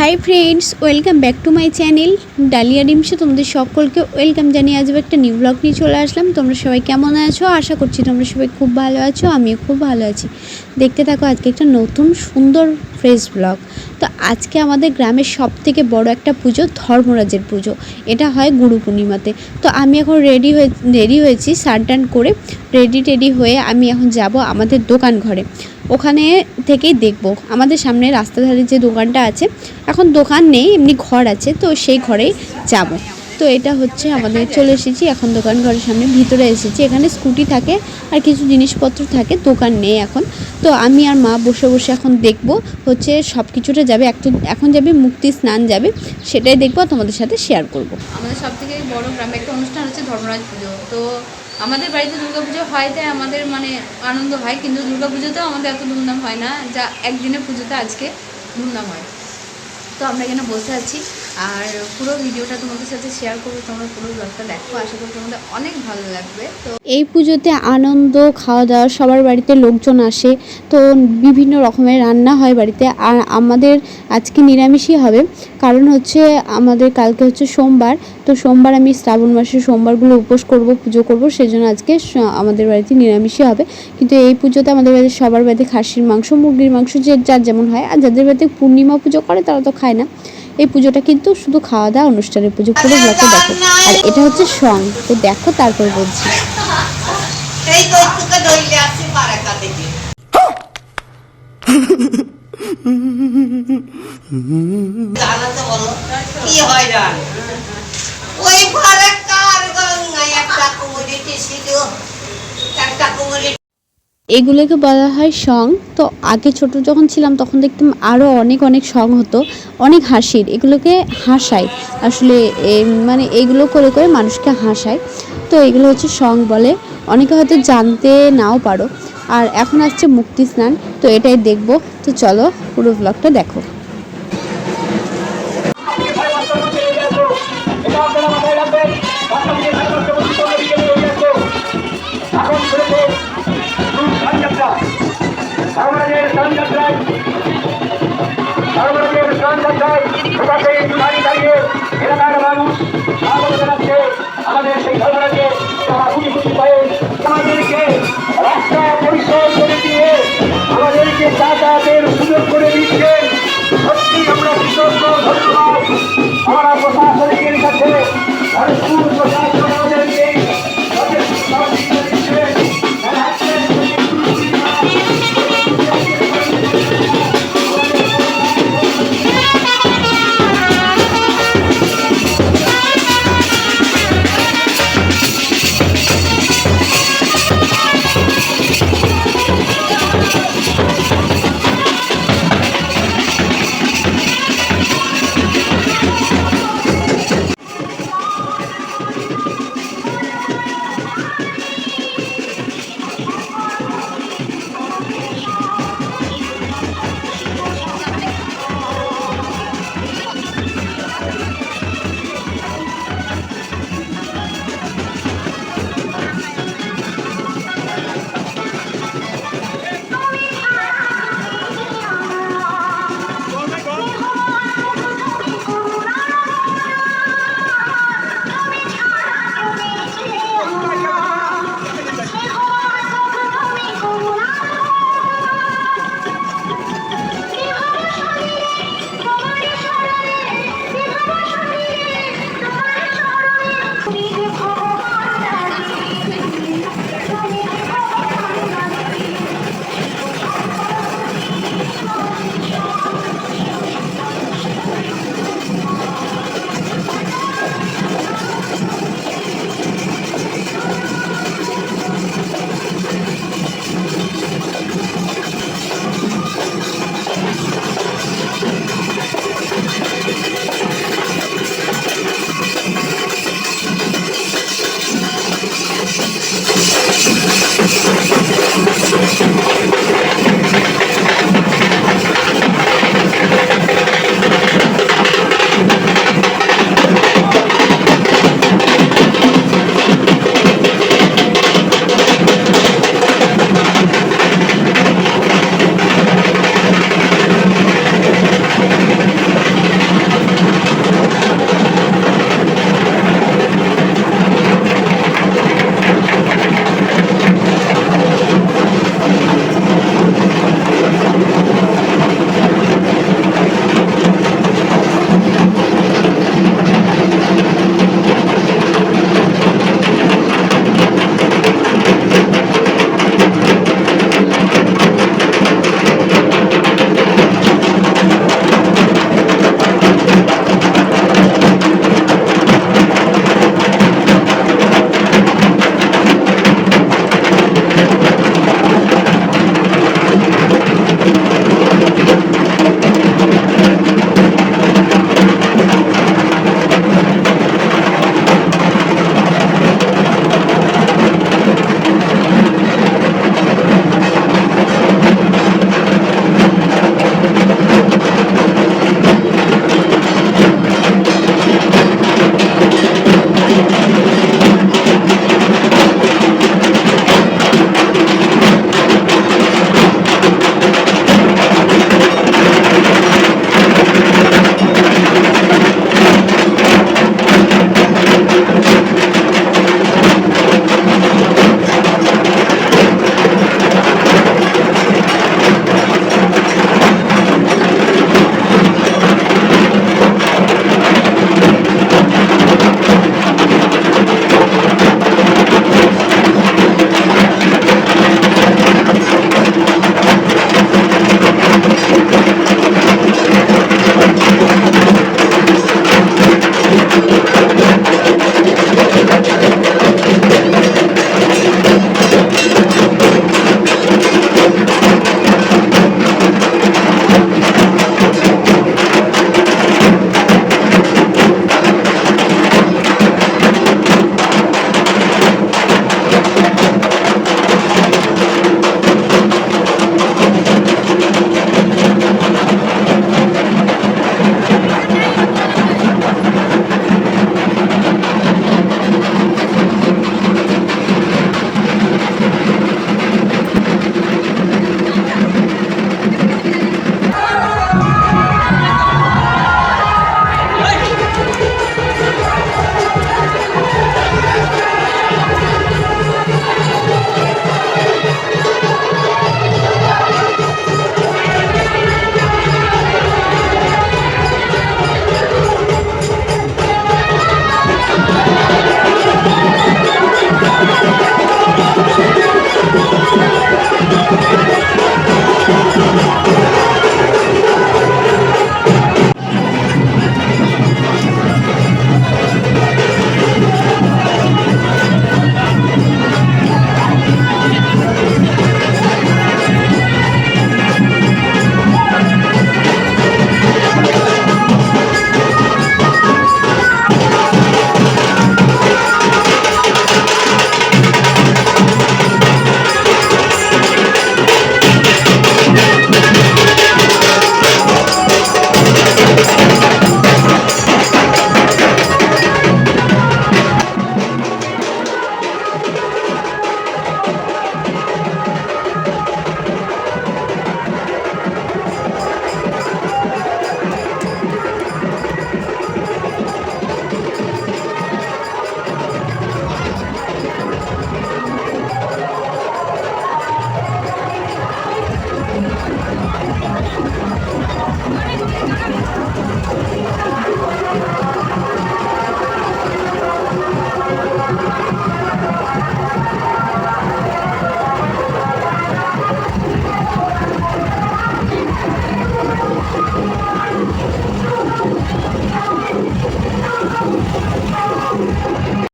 High friends welcome back to my channel डालिया डिम्से तुम्हारे सकलके वेलकम जानिए आज एक निउ ब्लग नहीं चले आसलाम। तुम्हारा सबाई केमन आछो? आशा करछि तुम्हारा सबाई खूब भालो आछो, आमिও खूब भालो आछि। देखते थाको आज के एक नतून सुंदर फ्रेश ब्लग। तो आज के आमादेर ग्रामेर सबथेके बड़ो एक पुजो धर्मराजेर पुजो, एटा हय गुरु पूर्णिमाते। तो आमी एखन रेडी हयेछि स्नान टान करे रेडी टेडी हये आमी एखन जाबो आमादेर दोकान घरे। ওখানে থেকেই দেখব আমাদের সামনে রাস্তা ধারে যে দোকানটা আছে, এখন দোকান নেই এমনি ঘর আছে, তো সেই ঘরেই যাব। তো এটা হচ্ছে আমাদের চলে এসেছি এখন দোকান ঘরের সামনে, ভিতরে এসেছি। এখানে স্কুটি থাকে আর কিছু জিনিসপত্র থাকে, দোকান নেই এখন। তো আমি আর মা বসে বসে এখন দেখব হচ্ছে সব কিছুটা যাবে, এখন যাবে মুক্তি স্নান যাবে, সেটাই দেখব তোমাদের সাথে শেয়ার করব। আমাদের সবথেকে বড় গ্রামে একটা অনুষ্ঠান হচ্ছে ধর্মরাজ পুজো। তো আমাদের বাড়িতে দুর্গাপুজো হয় তাই আমাদের মানে আনন্দ হয়, কিন্তু দুর্গাপুজোতেও আমাদের এত ধুমধাম হয় না যা একদিনের পুজোতে আজকে ধুমধাম হয়। তো আমরা এখানে বসে আছি আর পুরো ভিডিওটা তোমাদের সাথে শেয়ার করবো, তোমরা পুরো ব্লগটা দেখো, আশা করি তোমাদের অনেক ভালো লাগবে। তো এই পুজোতে আনন্দ খাওয়া দাওয়া, সবার বাড়িতে লোকজন আসে, তো বিভিন্ন রকমের রান্না হয় বাড়িতে। আর আমাদের আজকে নিরামিষই হবে, কারণ হচ্ছে আমাদের কালকে হচ্ছে সোমবার। তো সোমবার আমি শ্রাবণ মাসের সোমবারগুলো উপোস করব, পুজো করব, সেজন্য আজকে আমাদের বাড়িতে নিরামিষই হবে। কিন্তু এই পুজোতে আমাদের বাড়িতে সবার বাড়িতে খাসির মাংস, মুরগির মাংস, যে যার যেমন হয়। আর যাদের বাড়িতে পূর্ণিমা পুজো করে তারা তো খায় না। এই পুজোটা কিন্তু শুধু খাওয়া দাওয়া অনুষ্ঠানের পুজো, পুরো ব্লগটা দেখো। আর এটা হচ্ছে সং, তো দেখো তারপর বলছি। এগুলোকে বলা হয় সং। তো আগে ছোট যখন ছিলাম তখন দেখতাম আরও অনেক অনেক সং হতো, অনেক হাসির। এগুলোকে হাসায় আসলে, মানে এগুলো করে করে মানুষকে হাসায়। তো এগুলো হচ্ছে সং বলে, অনেকে হয়তো জানতে নাও পারো। আর এখন আসছে মুক্তি স্নান, তো এটাই দেখবো। তো চলো পুরো ব্লগটা দেখো। আমাদের সেই ধর্মরাজে তারা খুশি খুশি পায়, আমাদেরকে রাস্তা পরিষ্কার করে দিয়ে আমাদেরকে যাতায়াতের সুযোগ করে দিচ্ছেন। সত্যি আমরা কৃতজ্ঞ, ধন্যবাদ আমরা প্রশাসনের কাছে। স্কুল প্রশাসন আমাদেরকে